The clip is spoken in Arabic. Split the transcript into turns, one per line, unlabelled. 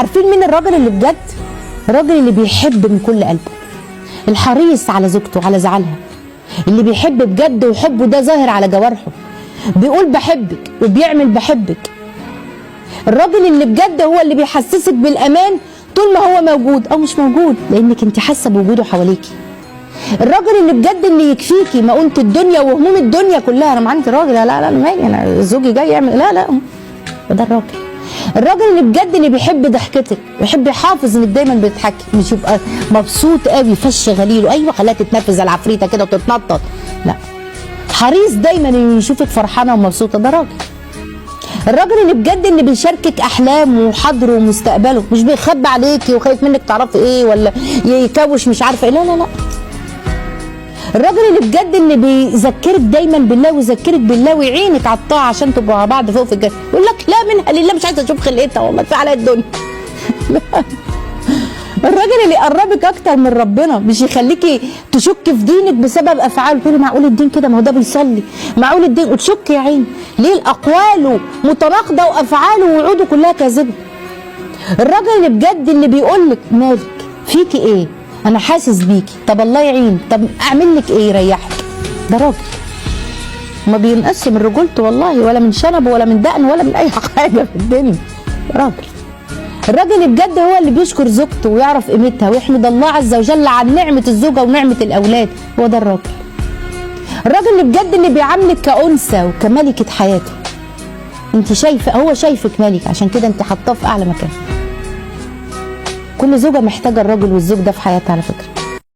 عارفين مين الراجل اللي بجد؟ الراجل اللي بيحب من كل قلبه، الحريص على زوجته على زعلها، اللي بيحب بجد وحبه ده ظاهر على جوارحه، بيقول بحبك وبيعمل بحبك. الراجل اللي بجد هو اللي بيحسسك بالامان طول ما هو موجود او مش موجود، لانك انت حاسه بوجوده حواليكي. الراجل اللي بجد اللي يكفيكي مؤونة الدنيا وهموم الدنيا كلها. انا ما عندي راجل، لا انا مالي، انا زوجي جاي يعمل، لا ده الراجل. الراجل اللي بجد اللي بيحب ضحكتك ويحب يحافظ انك دايما بتضحكي، مش يبقى مبسوط قوي فش غليله، ايوه خليها تتنفس زي العفريته كده وتتنطط، لا، حريص دايما انه يشوفك فرحانه ومبسوطه، ده راجل. الراجل اللي بجد اللي بيشاركك احلامه وحاضره ومستقبله، مش بيخبي عليكي وخايف منك تعرفي ايه ولا يكوش مش عارفه ايه، لا. الراجل اللي بجد اللي بيذكرك دايما بالله ويذكرك بالله ويعينك على الطاعه عشان تبقوا مع بعض فوق في الجنه، يقول لك لا منها لله مش عايزه اشوف خلقتها والله كفايه عليا الدنيا. الراجل اللي يقربك اكتر من ربنا، مش يخليكي تشك في دينك بسبب افعاله، تقولي معقول الدين كده، ما هو ده بيصلي، معقول الدين، وتشك يا عيني ليه؟ الاقوال متناقضه وافعاله ووعوده كلها كاذبه. الراجل اللي بجد اللي بيقول لك مالك فيكي ايه، انا حاسس بيكي، طب الله يعين، طب اعمل لك ايه يريحك، ده راجل. ما بينقص من رجولته والله، ولا من شنبه ولا من دقنه ولا من اي حاجه في الدنيا، راجل. الراجل اللي بجد هو اللي بيشكر زوجته ويعرف قيمتها ويحمد الله عز وجل عن نعمه الزوجه ونعمه الاولاد، هو ده الراجل. الراجل اللي بجد اللي بيعاملك كأنثى وكملكه حياته، انت شايفه، هو شايفك ملك، عشان كده انت حاطاه في اعلى مكان. كل زوجه محتاجه الراجل والزوج ده في حياتها على فكره.